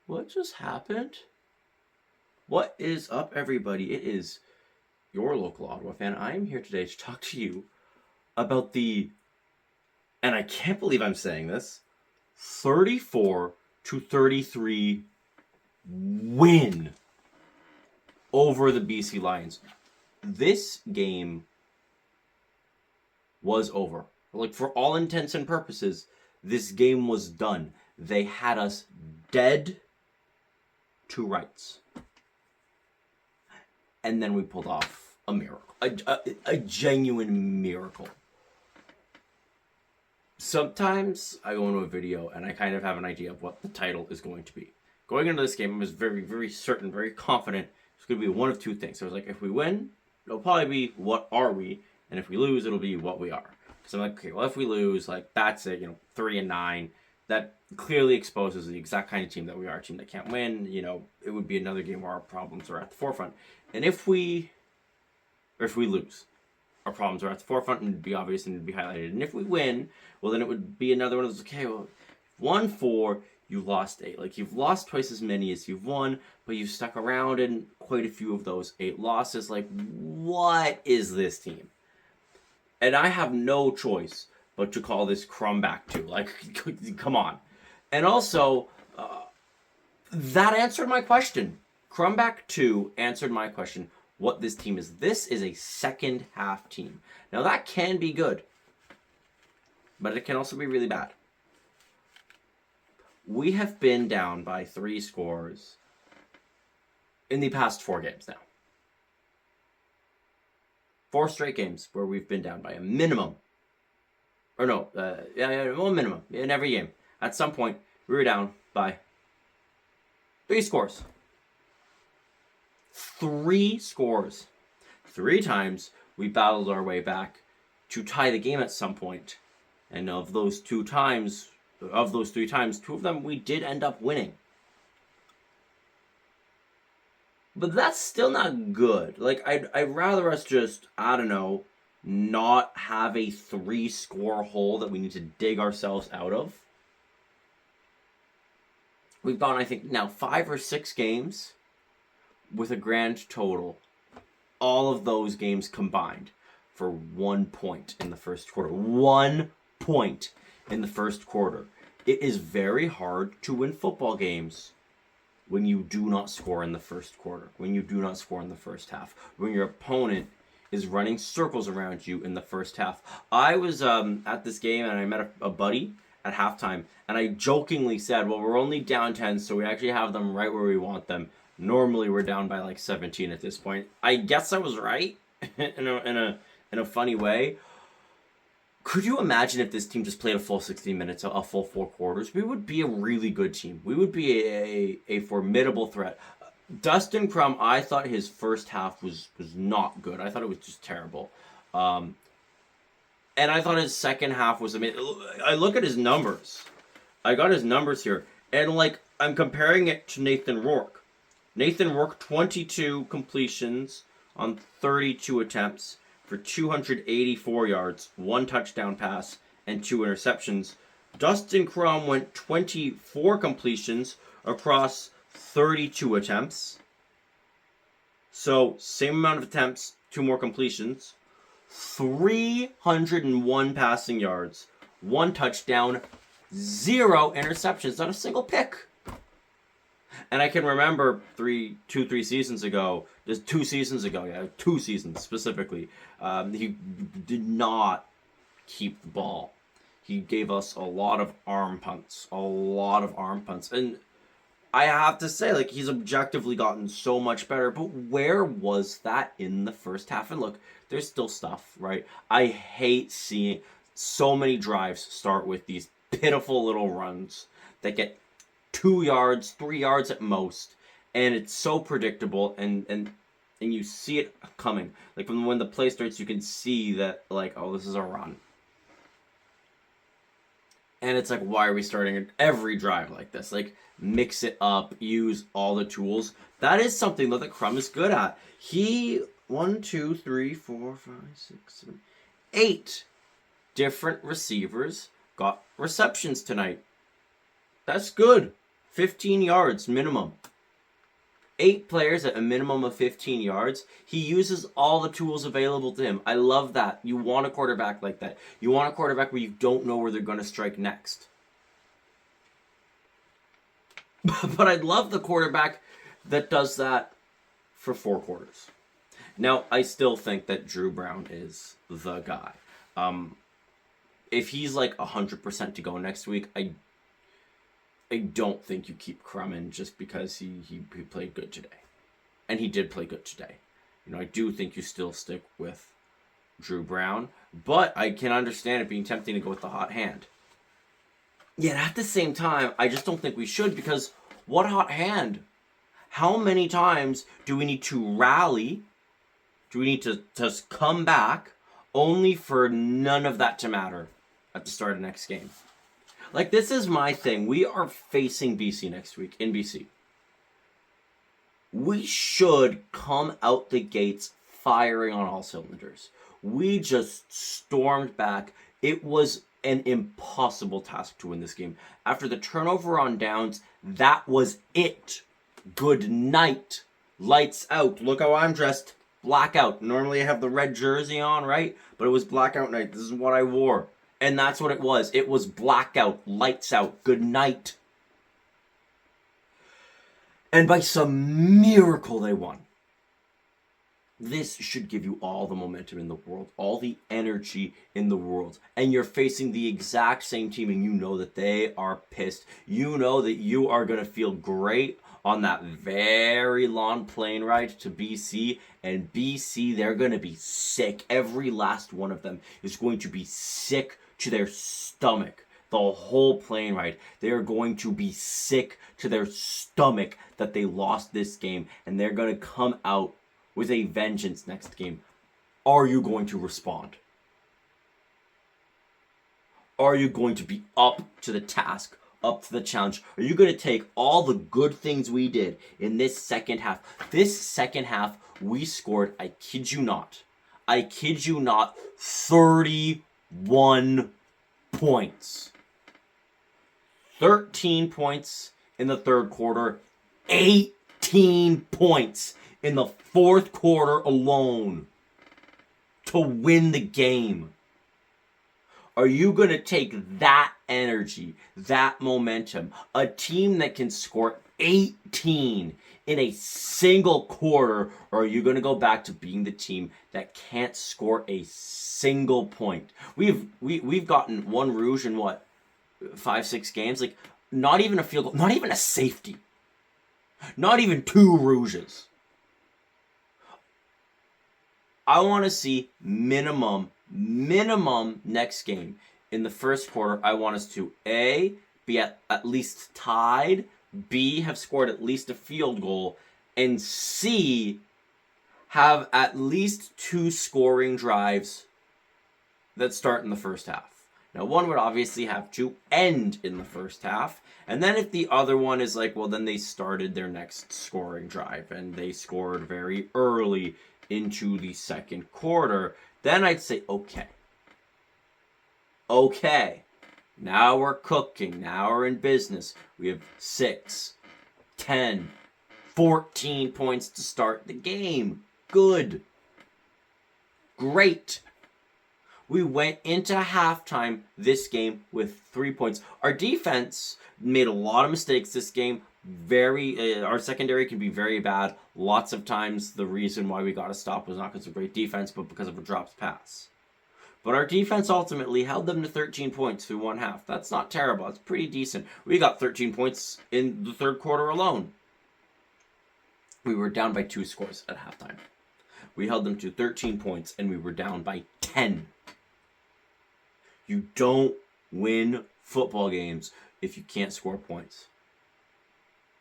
What just happened? What is up, everybody? It is your local Ottawa fan. I am here today to talk to you about the, and I can't believe I'm saying this, 34-33 win over the BC Lions. This game was over. Like, for all intents and purposes, this game was done. They had us dead to rights. And then we pulled off a miracle. A genuine miracle. Sometimes I go into a video and I kind of have an idea of what the title is going to be. Going into this game, I was very, very certain, very confident it's going to be one of two things. I was like, if we win, it'll probably be what are we? And if we lose, it'll be what we are. Because I'm like, okay, well, if we lose, like, that's it, 3-9. That clearly exposes the exact kind of team that we are, a team that can't win. It would be another game where our problems are at the forefront. And if we lose, our problems are at the forefront and it'd be obvious and it'd be highlighted. And if we win, well, then it would be another one of those, okay, well, 1-4, you lost 8. Like, you've lost twice as many as you've won, but you've stuck around in quite a few of those 8 losses. Like, what is this team? And I have no choice but to call this Crumback 2. Like, come on. And also, that answered my question. Crumback 2 answered my question, what this team is. This is a second half team. Now, that can be good, but it can also be really bad. We have been down by 3 scores in the past 4 games now. 4 straight games where we've been down by a minimum. Or no, minimum in every game. At some point, we were down by 3 scores. 3 scores. 3 times we battled our way back to tie the game at some point. And of those 3 times, 2 of them we did end up winning. But that's still not good. Like, I'd rather us just, not have a 3-score hole that we need to dig ourselves out of. We've gone, I think, now 5 or 6 games with a grand total. All of those games combined for 1 point in the first quarter. 1 point in the first quarter. It is very hard to win football games when you do not score in the first quarter, when you do not score in the first half, when your opponent is running circles around you in the first half. I was at this game and I met a buddy at halftime, and I jokingly said, well, we're only down 10, so we actually have them right where we want them. Normally we're down by like 17 at this point. I guess I was right in a funny way. Could you imagine if this team just played a full 60 minutes, a full 4 quarters? We would be a really good team. We would be a formidable threat. Dustin Crum, I thought his first half was not good. I thought it was just terrible. And I thought his second half was amazing. I look at his numbers. I got his numbers here. And, I'm comparing it to Nathan Rourke. Nathan Rourke, 22 completions on 32 attempts for 284 yards, 1 touchdown pass, and 2 interceptions. Dustin Crum went 24 completions across 32 attempts. So, same amount of attempts, 2 more completions. 301 passing yards, 1 touchdown, 0 interceptions, not a single pick. And I can remember 3 seasons ago, just 2 seasons ago, 2 seasons specifically, he did not keep the ball. He gave us a lot of arm punts. And I have to say, he's objectively gotten so much better, but where was that in the first half? And look, there's still stuff, right? I hate seeing so many drives start with these pitiful little runs that get 2 yards, 3 yards at most, and it's so predictable, and you see it coming. Like, when the play starts, you can see that, oh, this is a run. And it's why are we starting every drive like this? Mix it up, use all the tools. That is something that Crum is good at. He, 1, 2, 3, 4, 5, 6, 7, 8 different receivers got receptions tonight. That's good. 15 yards minimum. 8 players at a minimum of 15 yards. He uses all the tools available to him. I love that. You want a quarterback like that. You want a quarterback where you don't know where they're going to strike next. But I'd love the quarterback that does that for 4 quarters. Now, I still think that Drew Brown is the guy. If he's like 100% to go next week, I don't think you keep Crum in just because he played good today. And he did play good today. You know, I do think you still stick with Drew Brown, but I can understand it being tempting to go with the hot hand. Yet at the same time, I just don't think we should, because what hot hand? How many times do we need to rally? Do we need to just come back only for none of that to matter at the start of the next game? Like, this is my thing. We are facing BC next week in BC. We should come out the gates firing on all cylinders. We just stormed back. It was an impossible task to win this game. After the turnover on downs, that was it. Good night. Lights out. Look how I'm dressed. Blackout. Normally I have the red jersey on, right? But it was blackout night. This is what I wore. And that's what it was. It was blackout. Lights out. Good night. And by some miracle, they won. This should give you all the momentum in the world, all the energy in the world. And you're facing the exact same team, and you know that they are pissed. You know that you are going to feel great on that very long plane ride to BC. And BC, they're going to be sick. Every last one of them is going to be sick to their stomach. The whole plane ride, they are going to be sick to their stomach that they lost this game, and they're going to come out with a vengeance next game. Are you going to respond? Are you going to be up to the task, up to the challenge? Are you going to take all the good things we did in this second half? This second half, we scored, I kid you not, 31 points. 13 points in the third quarter, 18 points in the fourth quarter alone to win the game. Are you going to take that energy, that momentum, a team that can score 18 in a single quarter, or are you going to go back to being the team that can't score a single point? We've gotten one rouge in what, 5-6 games? Like, not even a field goal, not even a safety, not even 2 rouges. I want to see minimum next game in the first quarter. I want us to A, be at least tied, B, have scored at least a field goal, and C, have at least 2 scoring drives that start in the first half. Now, one would obviously have to end in the first half, and then if the other one is like, well, then they started their next scoring drive, and they scored very early into the second quarter, then I'd say, okay, now we're cooking, now we're in business. We have 6, 10, 14 points to start the game. Good. Great. We went into halftime this game with 3 points. Our defense made a lot of mistakes this game. Our secondary can be very bad. Lots of times the reason why we got a stop was not because of great defense, but because of a dropped pass. But our defense ultimately held them to 13 points through one half. That's not terrible. It's pretty decent. We got 13 points in the third quarter alone. We were down by 2 scores at halftime. We held them to 13 points, and we were down by 10. You don't win football games if you can't score points.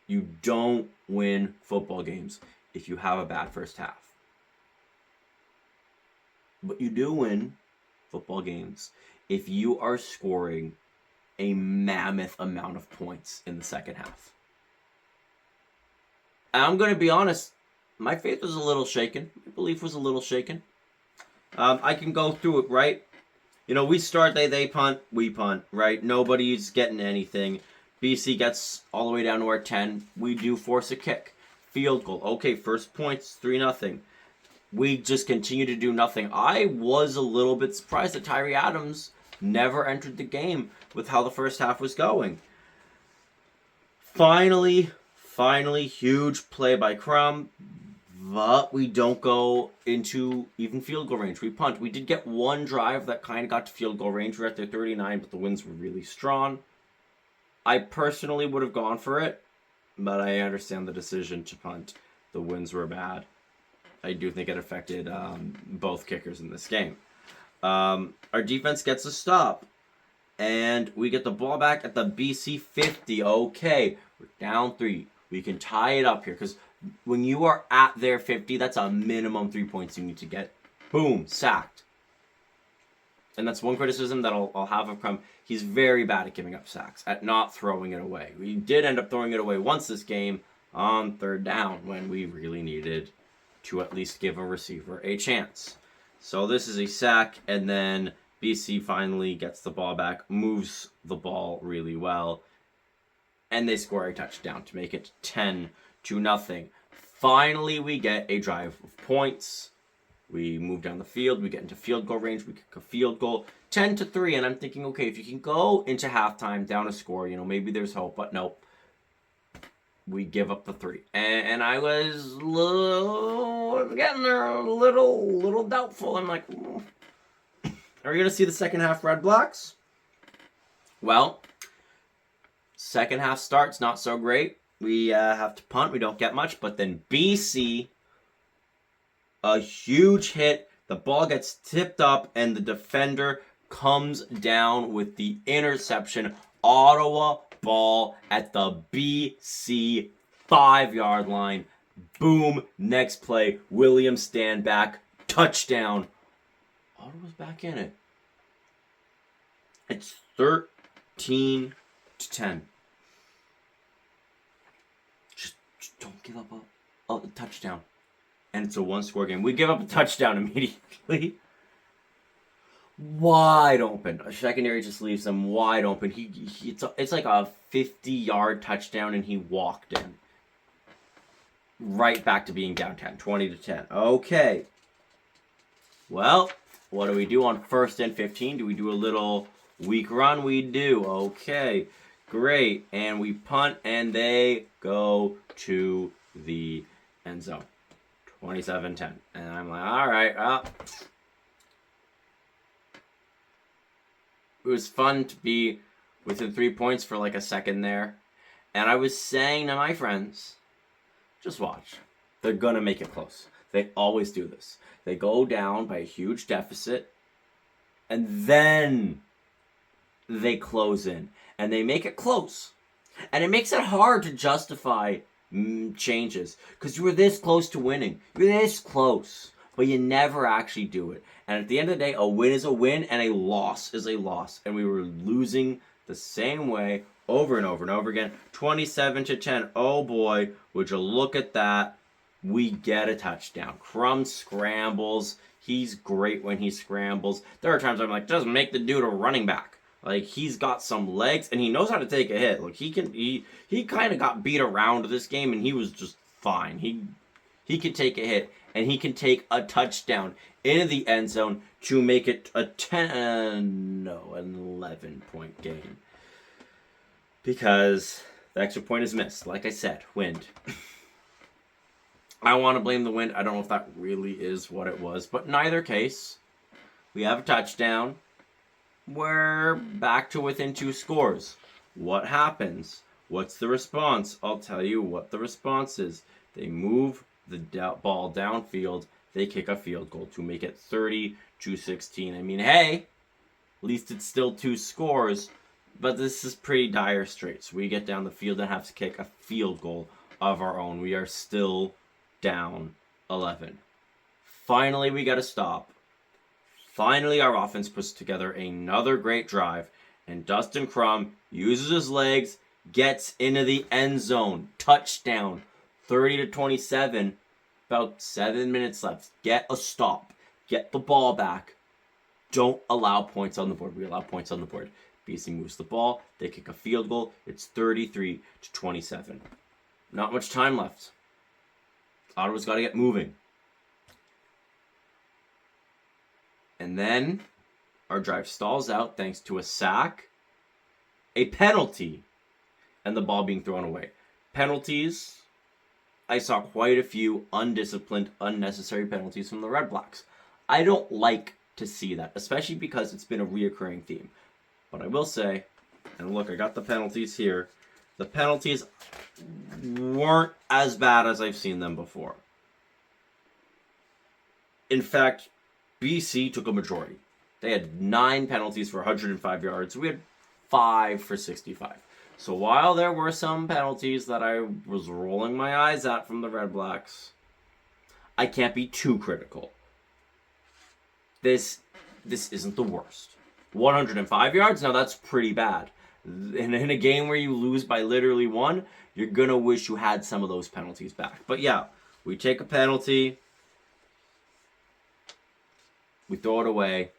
You don't win football games if you have a bad first half. But you do win football games if you are scoring a mammoth amount of points in the second half. And I'm going to be honest, my faith was a little shaken. My belief was a little shaken. I can go through it, right? You know, we start, they punt, we punt, right? Nobody's getting anything. BC gets all the way down to our 10. We do force a kick. Field goal. Okay, first points, 3-0. We just continue to do nothing. I was a little bit surprised that Tyree Adams never entered the game with how the first half was going. Finally, huge play by Crum, but we don't go into even field goal range. We punt. We did get one drive that kind of got to field goal range. We're at their 39, but the winds were really strong. I personally would have gone for it, but I understand the decision to punt. The winds were bad. I do think it affected both kickers in this game. Our defense gets a stop, and we get the ball back at the BC 50. Okay, we're down 3. We can tie it up here, because when you are at their 50, that's a minimum 3 points you need to get. Boom, sacked. And that's one criticism that I'll have of Crum. He's very bad at giving up sacks, at not throwing it away. We did end up throwing it away once this game on 3rd down when we really needed to at least give a receiver a chance. So this is a sack, and then BC finally gets the ball back, moves the ball really well, and they score a touchdown to make it 10-0. Finally, we get a drive of points. We move down the field. We get into field goal range. We kick a field goal, 10-3. And I'm thinking, okay, if you can go into halftime down a score, maybe there's hope. But nope. We give up the 3. And I was getting there a little doubtful. I'm like, are we going to see the second half Red Blacks? Well, second half starts not so great. We have to punt. We don't get much. But then BC, a huge hit. The ball gets tipped up, and the defender comes down with the interception. Ottawa ball at the BC 5-yard line. Boom. Next play. Williams stand back. Touchdown. Ottawa's back in it. It's 13-10. Just don't give up a touchdown. And it's a 1-score game. We give up a touchdown immediately. Wide open. A secondary just leaves them wide open. It's like a 50-yard touchdown, and he walked in. Right back to being down 10, 20-10. Okay. Well, what do we do on 1st and 15? Do we do a little weak run? We do. Okay. Great. And we punt, and they go to the end zone. 27-10. And I'm like, all right. It was fun to be within 3 points for like a second there. And I was saying to my friends, just watch. They're going to make it close. They always do this. They go down by a huge deficit, and then they close in. And they make it close. And it makes it hard to justify changes, because you were this close to winning. You're this close, but you never actually do it. And at the end of the day, a win is a win, and a loss is a loss. And we were losing the same way over and over and over again. 27-10. Oh boy, would you look at that? We get a touchdown. Crum scrambles. He's great when he scrambles. There are times I'm like, just make the dude a running back. Like, he's got some legs, and he knows how to take a hit. Look, he kind of got beat around this game, and he was just fine. He can take a hit, and he can take a touchdown into the end zone to make it a 11-point game. Because the extra point is missed. Like I said, wind. I want to blame the wind. I don't know if that really is what it was. But in either case, we have a touchdown. We're back to within 2 scores. What happens? What's the response? I'll tell you what the response is. They move the ball downfield. They kick a field goal to make it 30-16. I mean, hey, at least it's still 2 scores, but this is pretty dire straits. We get down the field and have to kick a field goal of our own. We are still down 11. Finally, we got to stop. Finally, our offense puts together another great drive, and Dustin Crum uses his legs, gets into the end zone. Touchdown. 30-27. About 7 minutes left. Get a stop. Get the ball back. Don't allow points on the board. We allow points on the board. BC moves the ball. They kick a field goal. It's 33-27. Not much time left. Ottawa's got to get moving. And then our drive stalls out thanks to a sack, a penalty, and the ball being thrown away. Penalties, I saw quite a few undisciplined, unnecessary penalties from the Red Blacks. I don't like to see that, especially because it's been a reoccurring theme. But I will say, and look, I got the penalties here. The penalties weren't as bad as I've seen them before. In fact, BC took a majority. They had 9 penalties for 105 yards. We had 5 for 65. So while there were some penalties that I was rolling my eyes at from the Red Blacks, I can't be too critical. This isn't the worst. 105 yards? Now that's pretty bad. In a game where you lose by literally 1, you're going to wish you had some of those penalties back. But yeah, we take a penalty. We throw it away.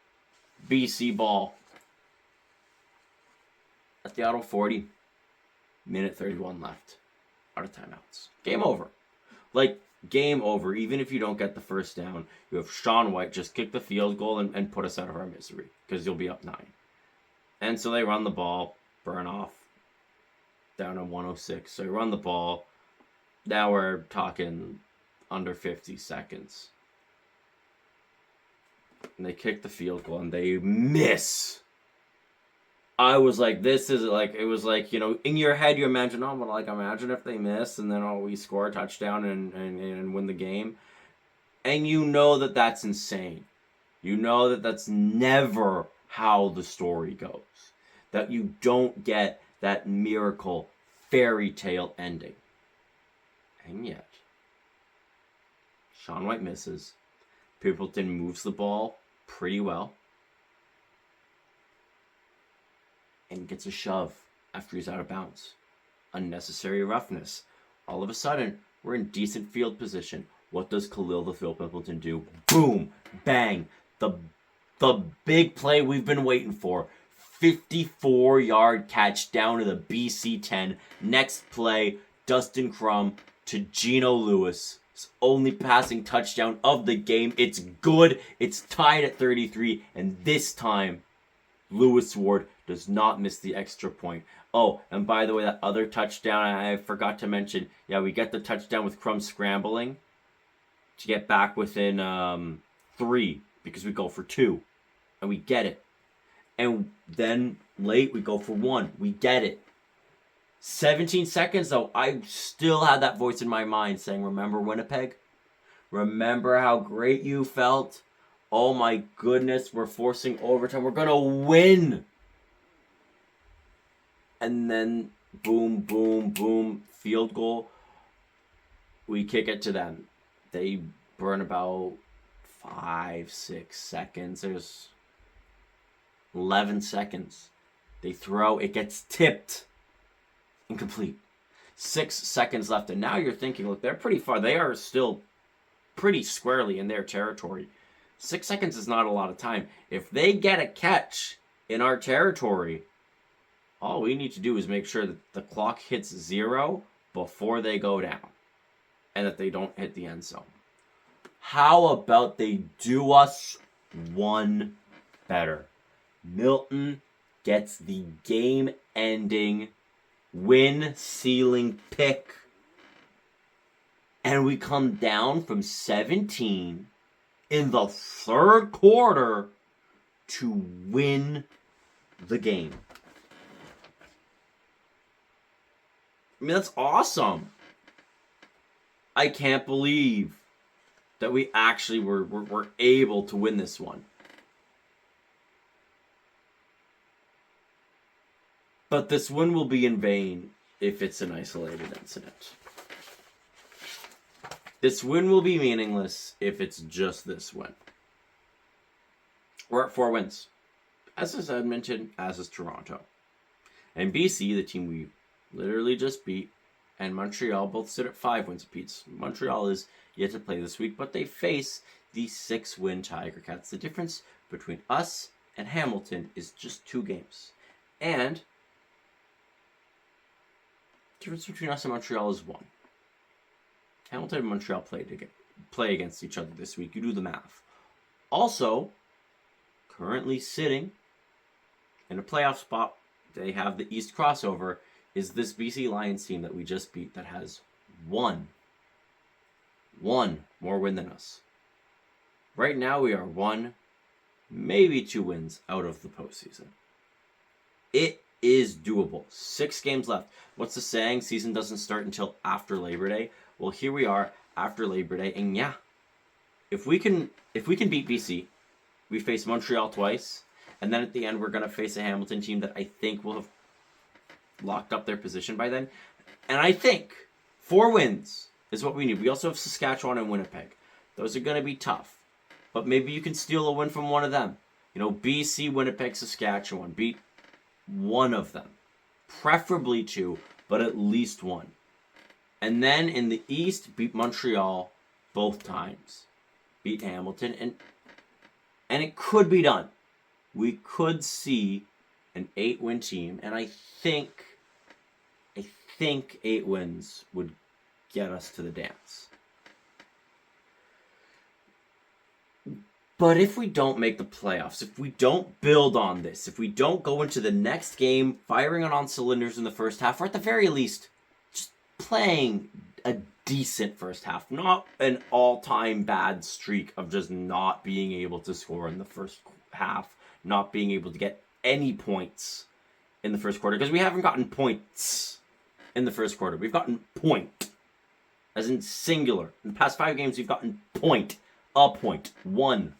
BC ball. At the Ottawa 40. Minute 31 left. Out of timeouts. Game over. Like, game over. Even if you don't get the first down, you have Sean White just kick the field goal and put us out of our misery. Because you'll be up 9. And so they run the ball. Burn off. Down to 106. So they run the ball. Now we're talking under 50 seconds. And they kick the field goal and they miss. I was like, this is like, it was like, you know, in your head you imagine, oh, but like, imagine if they miss and then, oh, we score a touchdown and win the game. And you know that that's insane. You know that that's never how the story goes. That you don't get that miracle fairy tale ending. And yet, Sean White misses. Pimpleton moves the ball pretty well. And gets a shove after he's out of bounds. Unnecessary roughness. All of a sudden, we're in decent field position. What does Khalil the Phil Pimpleton do? Boom! Bang! The big play we've been waiting for. 54-yard catch down to the BC 10. Next play, Dustin Crum to Geno Lewis. His only passing touchdown of the game. It's good. It's tied at 33. And this time, Lewis Ward does not miss the extra point. Oh, and by the way, that other touchdown, I forgot to mention. Yeah, we get the touchdown with Crum scrambling to get back within 3 because we go for 2. And we get it. And then late, we go for 1. We get it. 17 seconds, though, I still had that voice in my mind saying, remember Winnipeg? Remember how great you felt? Oh my goodness, we're forcing overtime. We're going to win. And then, boom, boom, boom, field goal. We kick it to them. They burn about 5-6 seconds. There's 11 seconds. They throw. It gets tipped. Incomplete. 6 seconds left. And now you're thinking, look, they're pretty far. They are still pretty squarely in their territory. 6 seconds is not a lot of time. If they get a catch in our territory, all we need to do is make sure that the clock hits 0 before they go down. And that they don't hit the end zone. How about they do us one better? Milton gets the game-ending, win-sealing pick. And we come down from 17 in the third quarter to win the game. I mean, that's awesome. I can't believe that we actually were able to win this one. But this win will be in vain if it's an isolated incident. This win will be meaningless if it's just this win. We're at 4 wins. As is Edmonton, as is Toronto. And BC, the team we literally just beat, and Montreal both sit at 5 wins apiece. Montreal is yet to play this week, but they face the 6-win Tiger Cats. The difference between us and Hamilton is just 2 games. And the difference between us and Montreal is 1. Hamilton and Montreal play against each other this week. You do the math. Also, currently sitting in a playoff spot, they have the East crossover, is this BC Lions team that we just beat that has one more win than us. Right now we are 1, maybe 2 wins out of the postseason. It is doable. 6 games left. What's the saying? Season doesn't start until after Labor Day. Well, here we are after Labor Day, and yeah, if we can beat BC, we face Montreal twice, and then at the end we're gonna face a Hamilton team that I think will have locked up their position by then. And I think 4 wins is what we need. We also have Saskatchewan and Winnipeg. Those are gonna be tough, but maybe you can steal a win from one of them. You know, BC, Winnipeg, Saskatchewan. Beat one of them, preferably 2, but at least 1. And then in the East, beat Montreal both times. Beat Hamilton, and it could be done. We could see an 8-win team, and I think 8 wins would get us to the dance. But if we don't make the playoffs, if we don't build on this, if we don't go into the next game firing on all cylinders in the first half, or at the very least, just playing a decent first half, not an all-time bad streak of just not being able to score in the first half, not being able to get any points in the first quarter, because we haven't gotten points in the first quarter. We've gotten point, as in singular. In the past 5 games, we've gotten point, a point, 1.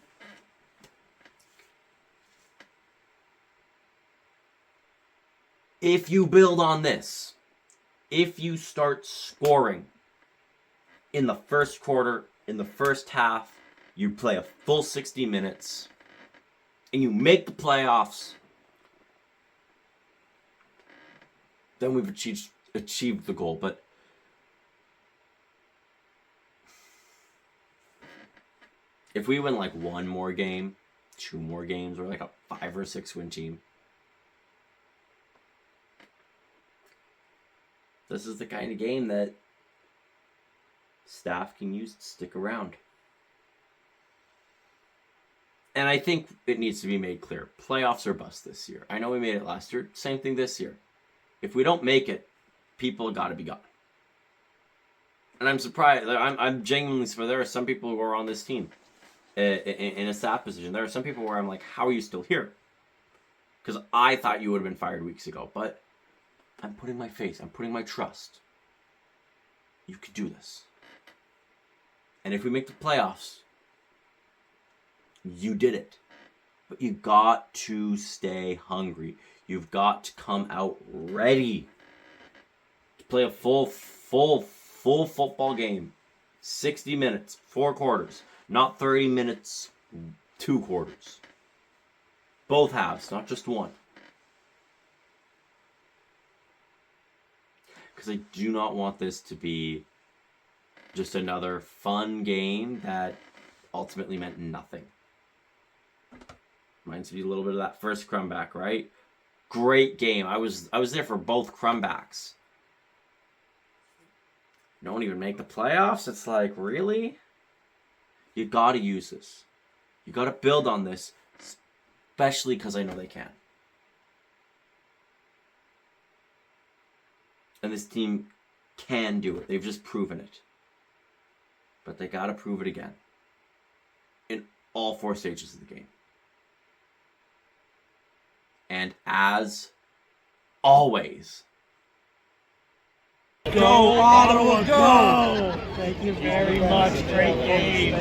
If you build on this, if you start scoring in the first quarter, in the first half, you play a full 60 minutes, and you make the playoffs, then we've achieved the goal. But if we win like 1 more game, 2 more games, or like a 5 or 6 win team, this is the kind of game that staff can use to stick around. And I think it needs to be made clear. Playoffs are bust this year. I know we made it last year. Same thing this year. If we don't make it, people got to be gone. And I'm surprised. I'm genuinely surprised. There are some people who are on this team in a staff position. There are some people where I'm like, how are you still here? Because I thought you would have been fired weeks ago. But I'm putting my faith. I'm putting my trust. You could do this. And if we make the playoffs, you did it. But you got to stay hungry. You've got to come out ready to play a full football game. 60 minutes, 4 quarters. Not 30 minutes, 2 quarters. Both halves, not just one. Because I do not want this to be just another fun game that ultimately meant nothing. Reminds me a little bit of that first Crumback, right? Great game. I was there for both Crumbacks. Don't even make the playoffs? It's like, really? You gotta use this. You gotta build on this, especially because I know they can. And this team can do it. They've just proven it. But they gotta prove it again. In all 4 stages of the game. And as always, go Ottawa, go! Thank you very much. Great game.